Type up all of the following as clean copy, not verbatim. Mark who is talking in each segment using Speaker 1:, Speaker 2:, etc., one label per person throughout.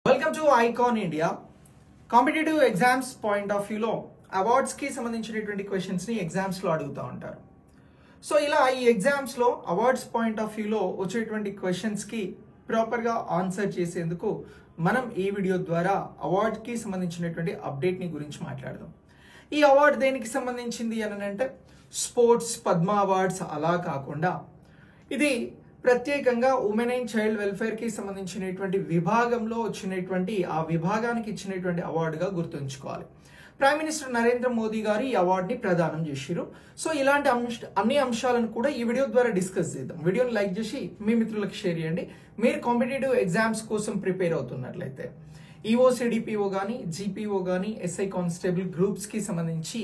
Speaker 1: Welcome to icon India. Competitive exams point of వ్యూలో అవార్డ్స్కి సంబంధించినటువంటి క్వశ్చన్స్ని ఎగ్జామ్స్లో అడుగుతూ ఉంటారు. సో ఇలా ఈ ఎగ్జామ్స్లో అవార్డ్స్ పాయింట్ ఆఫ్ వ్యూలో వచ్చేటువంటి క్వశ్చన్స్కి ప్రాపర్గా ఆన్సర్ చేసేందుకు మనం ఈ వీడియో ద్వారా అవార్డ్కి సంబంధించినటువంటి అప్డేట్ని గురించి మాట్లాడదాం. ఈ అవార్డు దేనికి సంబంధించింది అని అంటే స్పోర్ట్స్ పద్మ అవార్డ్స్ అలా కాకుండా ఇది ప్రత్యేకంగా ఉమెన్ అండ్ చైల్డ్ వెల్ఫేర్కి సంబంధించినటువంటి విభాగంలో వచ్చినటువంటి ఆ విభాగానికి ఇచ్చినటువంటి అవార్డుగా గుర్తుంచుకోవాలి. ప్రైమ్ మినిస్టర్ నరేంద్ర మోదీ గారు ఈ అవార్డుని ప్రదానం చేశారు. సో ఇలాంటి అన్ని అంశాలను కూడా ఈ వీడియో ద్వారా డిస్కస్ చేద్దాం. వీడియోని లైక్ చేసి మీ మిత్రులకు షేర్ చేయండి. మీరు కాంపిటేటివ్ ఎగ్జామ్స్ కోసం ప్రిపేర్ అవుతున్నట్లయితే ఈఓసిడిపిఓ కానీ జీపీఓ కానీ ఎస్ఐ కానిస్టేబుల్ గ్రూప్స్కి సంబంధించి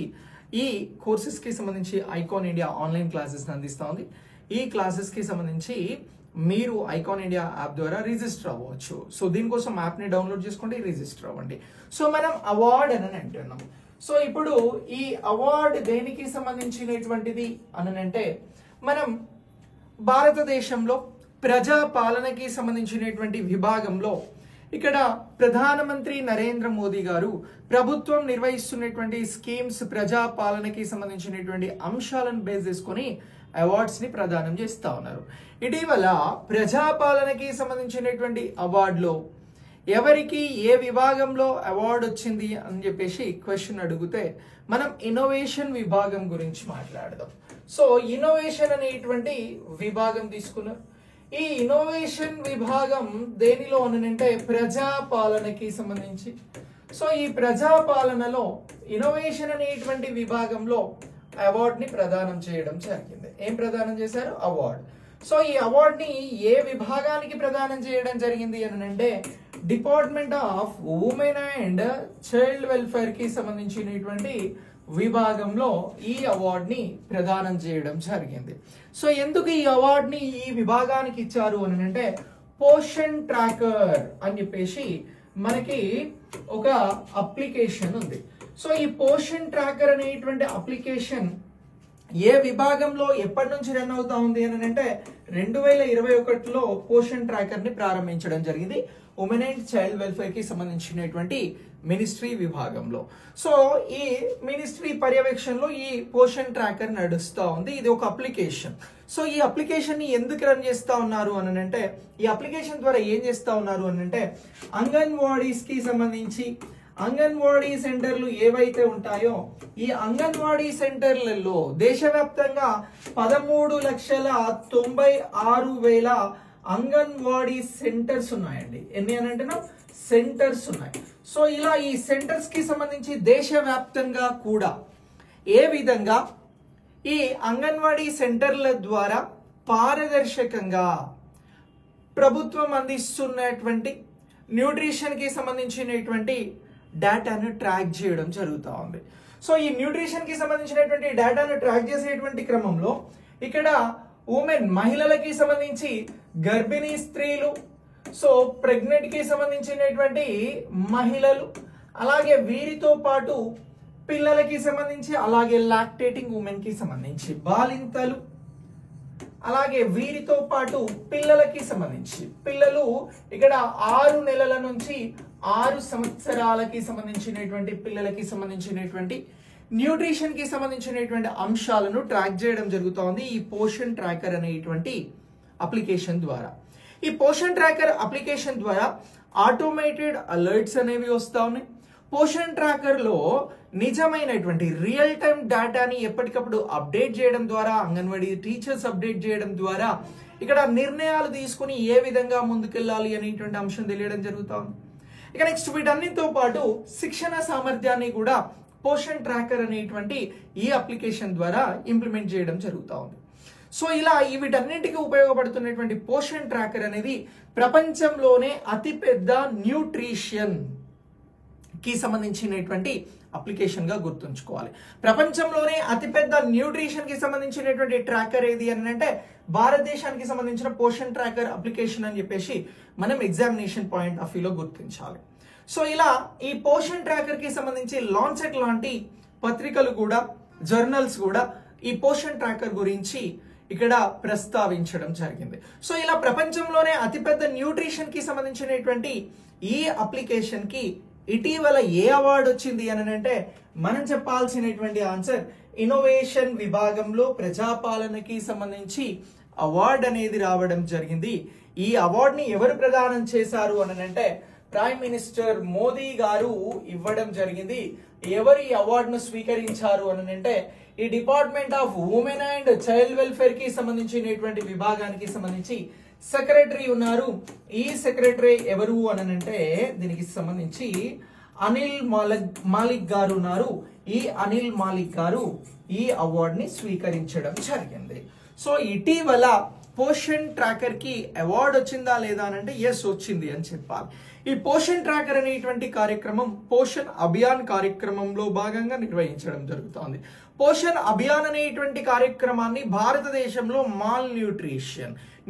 Speaker 1: ఈ కోర్సెస్కి సంబంధించి ఐకాన్ ఇండియా ఆన్లైన్ క్లాసెస్ అందిస్తూ ఉంది. ఈ క్లాసెస్కి సంబంధించి మీరు ఐకాన్ ఇండియా యాప్ ద్వారా రిజిస్టర్ అవ్వచ్చు. సో దీనికోసం యాప్ని డౌన్లోడ్ చేసుకోండి, రిజిస్టర్ అవ్వండి. సో మనం అవార్డ్ అని అంటున్నాం. సో ఇప్పుడు ఈ అవార్డు దేనికి సంబంధించినటువంటిది అని అంటే మనం భారతదేశంలో ప్రజాపాలనకి సంబంధించినటువంటి విభాగంలో ఇక్కడ ప్రధానమంత్రి నరేంద్ర మోదీ గారు ప్రభుత్వం నిర్వహిస్తున్నటువంటి స్కీమ్స్ ప్రజాపాలనకి సంబంధించినటువంటి అంశాలను బేస్ చేసుకొని అవార్డ్స్ ని ప్రదానం చేస్తా ఉన్నారు. ఇటీవల ప్రజాపాలనకి సంబంధించినటువంటి అవార్డులో ఎవరికి ఏ విభాగంలో అవార్డు వచ్చింది అని చెప్పేసి క్వశ్చన్ అడిగితే మనం ఇన్నోవేషన్ విభాగం గురించి మాట్లాడదాం. సో ఇన్నోవేషన్ అనేటువంటి విభాగం తీసుకున్నారు. ఈ ఇన్నోవేషన్ విభాగం దేనిలో అనంటే ప్రజాపాలనకి సంబంధించి. సో ఈ ప్రజాపాలనలో ఇన్నోవేషన్ అనేటువంటి విభాగంలో అవార్డుని ప్రదానం చేయడం జరిగింది. ఏం ప్రదానం చేశారు? అవార్డు. సో ఈ అవార్డుని ఏ విభాగానికి ప్రదానం చేయడం జరిగింది అని అంటే department of women and child welfare కి సంబంధించినటువంటి విభాగంలో ఈ అవార్డుని ప్రదానం చేయడం జరిగింది. సో ఎందుకు ఈ అవార్డుని ఈ విభాగానికి ఇచ్చారు అని అంటే పోషన్ ట్రాకర్ అని చెప్పేసి మనకి ఒక అప్లికేషన్ ఉంది. సో ఈ పోషన్ ట్రాకర్ అనేటువంటి అప్లికేషన్ ఏ విభాగంలో ఎప్పటి నుంచి రన్ అవుతా ఉంది అని అంటే 2021లో పోషన్ ట్రాకర్ ని ప్రారంభించడం జరిగింది ఉమెన్ అండ్ చైల్డ్ వెల్ఫేర్ కి సంబంధించినటువంటి మినిస్ట్రీ విభాగంలో. సో ఈ మినిస్ట్రీ పర్యవేక్షణలో ఈ పోషన్ ట్రాకర్ నడుస్తూ ఉంది. ఇది ఒక అప్లికేషన్. సో ఈ అప్లికేషన్ ని ఎందుకు రన్ చేస్తా ఉన్నారు అని అంటే ఈ అప్లికేషన్ ద్వారా ఏం చేస్తా ఉన్నారు అని అంటే అంగన్వాడీస్ కి సంబంధించి అంగన్వాడీ సెంటర్లు ఏవైతే ఉంటాయో ఈ అంగన్వాడీ సెంటర్లలో దేశవ్యాప్తంగా 13,96,000 అంగన్వాడీ సెంటర్స్ ఉన్నాయండి. ఎన్ని అని అంటున్నాం? సెంటర్స్ ఉన్నాయి. సో ఇలా ఈ సెంటర్స్ కి సంబంధించి దేశవ్యాప్తంగా కూడా ఏ విధంగా ఈ అంగన్వాడీ సెంటర్ల ద్వారా పారదర్శకంగా ప్రభుత్వం అందిస్తున్నటువంటి న్యూట్రిషన్ కి సంబంధించినటువంటి డేటాను ట్రాక్ చేయడం జరుగుతూ ఉంది. సో ఈ న్యూట్రిషన్ కి సంబంధించినటువంటి డేటాను ట్రాక్ చేసేటువంటి క్రమంలో ఇక్కడ ఉమెన్ మహిళలకి సంబంధించి గర్భిణీ స్త్రీలు, సో ప్రెగ్నెంట్ కి సంబంధించినటువంటి మహిళలు, అలాగే వీరితో పాటు పిల్లలకి సంబంధించి, అలాగే లాక్టేటింగ్ ఉమెన్ కి సంబంధించి బాలింతలు, అలాగే వీరితో పాటు పిల్లలకి సంబంధించి పిల్లలు ఇక్కడ 6 నెలల నుంచి 6 సంవత్సరాలకి సంబంధించినటువంటి పిల్లలకి సంబంధించినటువంటి న్యూట్రిషన్ కి సంబంధించినటువంటి అంశాలను ట్రాక్ చేయడం జరుగుతోంది ఈ పోషన్ ట్రాకర్ అనేటువంటి అప్లికేషన్ ద్వారా. ఈ పోషన్ ట్రాకర్ అప్లికేషన్ ద్వారా ఆటోమేటెడ్ అలర్ట్స్ అనేవి వస్తా ఉన్నాయి. పోషన్ ట్రాకర్ లో నిజమైనటువంటి రియల్ టైం డేటాని ఎప్పటికప్పుడు అప్డేట్ చేయడం ద్వారా అంగన్వాడీ టీచర్స్ అప్డేట్ చేయడం ద్వారా ఇక్కడ నిర్ణయాలు తీసుకుని ఏ విధంగా ముందుకెళ్ళాలి అనేటువంటి అంశం తెలియడం జరుగుతుంది. ఇక నెక్స్ట్ వీటన్నిటితో పాటు శిక్షణ సామర్థ్యాన్ని కూడా పోషన్ ట్రాకర్ అనేటువంటి ఈ అప్లికేషన్ ద్వారా ఇంప్లిమెంట్ చేయడం జరుగుతూ ఉంది. సో ఇలా వీటన్నింటికి ఉపయోగపడుతున్నటువంటి పోషన్ ట్రాకర్ అనేది ప్రపంచంలోనే అతిపెద్ద న్యూట్రిషన్ కి సంబంధించినటువంటి అప్లికేషన్ గా గుర్తుంచుకోవాలి. ప్రపంచంలోనే అతిపెద్ద న్యూట్రిషన్ కి సంబంధించినటువంటి ట్రాకర్ ఏది అని అంటే భారతదేశానికి సంబంధించిన పోషన్ ట్రాకర్ అప్లికేషన్ అని చెప్పేసి మనం ఎగ్జామినేషన్ పాయింట్ ఆఫ్ వ్యూలో గుర్తించాలి. సో ఇలా ఈ పోషన్ ట్రాకర్ కి సంబంధించి లాన్సెట్ లాంటి పత్రికలు కూడా, జర్నల్స్ కూడా ఈ పోషన్ ట్రాకర్ గురించి ఇక్కడ ప్రస్తావించడం జరిగింది. సో ఇలా ప్రపంచంలోనే అతిపెద్ద న్యూట్రిషన్ కి సంబంధించినటువంటి ఈ అప్లికేషన్ కి ఇటీవల ఏ అవార్డు వచ్చింది అని అంటే మనం చెప్పాల్సినటువంటి ఆన్సర్ ఇన్నోవేషన్ విభాగంలో ప్రజాపాలనకి సంబంధించి అవార్డు అనేది రావడం జరిగింది. ఈ అవార్డుని ఎవరు ప్రదానం చేశారు అని అంటే ప్రైమ్ మినిస్టర్ మోదీ గారు ఇవ్వడం జరిగింది. ఎవరు ఈ అవార్డును స్వీకరించారు అని అంటే ఈ department of women and child welfare కి సంబంధించినటువంటి విభాగానికి సంబంధించి సెక్రటరీ ఉన్నారు. ఈ సెక్రటరీ ఎవరు అని అంటే దీనికి సంబంధించి అనిల్ మాలిక్ గారు ఉన్నారు. ఈ అనిల్ మాలిక్ గారు ఈ అవార్డుని స్వీకరించడం జరిగింది. సో ఇటీవల పోషన్ ట్రాకర్ కి అవార్డు వచ్చిందా లేదా అని అంటే ఎస్ వచ్చింది అని చెప్పాలి. ఈ పోషన్ ట్రాకర్ అనేటువంటి కార్యక్రమం పోషన్ అభియాన్ కార్యక్రమంలో భాగంగా నిర్వహించడం జరుగుతోంది. పోషన్ అభియాన్ అనేటువంటి కార్యక్రమాన్ని భారతదేశంలో మాల్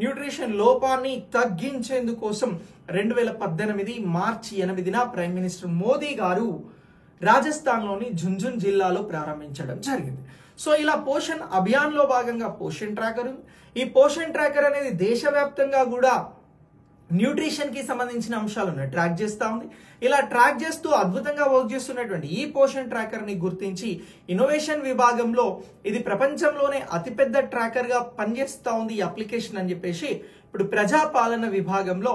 Speaker 1: న్యూట్రిషన్ లోపాన్ని తగ్గించేందుకోసం 2018 మార్చి 8న ప్రైమ్ మినిస్టర్ మోదీ గారు రాజస్థాన్లోని ఝుంఝున్ జిల్లాలో ప్రారంభించడం జరిగింది. సో ఇలా పోషన్ అభియాన్ లో భాగంగా పోషన్ ట్రాకర్ ఉంది. ఈ పోషన్ ట్రాకర్ అనేది దేశవ్యాప్తంగా కూడా న్యూట్రిషన్ కి సంబంధించిన అంశాలను ట్రాక్ చేస్తా ఉంది. ఇలా ట్రాక్ చేస్తూ అద్భుతంగా వర్క్ చేస్తున్నటువంటి ఈ పోషన్ ట్రాకర్ ని గుర్తించి ఇన్నోవేషన్ విభాగంలో ఇది ప్రపంచంలోనే అతిపెద్ద ట్రాకర్ గా పనిచేస్తా ఉంది ఈ అప్లికేషన్ అని చెప్పేసి ఇప్పుడు ప్రజాపాలన విభాగంలో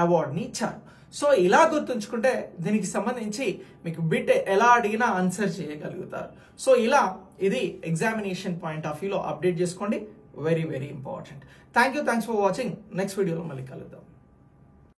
Speaker 1: అవార్డుని ఇచ్చారు. సో ఇలా గుర్తుంచుకుంటే దీనికి సంబంధించి మీకు బిట్ ఎలా అడిగినా ఆన్సర్ చేయగలుగుతారు. సో ఇలా ఇది ఎగ్జామినేషన్ పాయింట్ ఆఫ్ వ్యూలో అప్డేట్ చేసుకోండి. Very very important. Thanks for watching. Next వీడియోలో మళ్ళీ కలుద్దాం.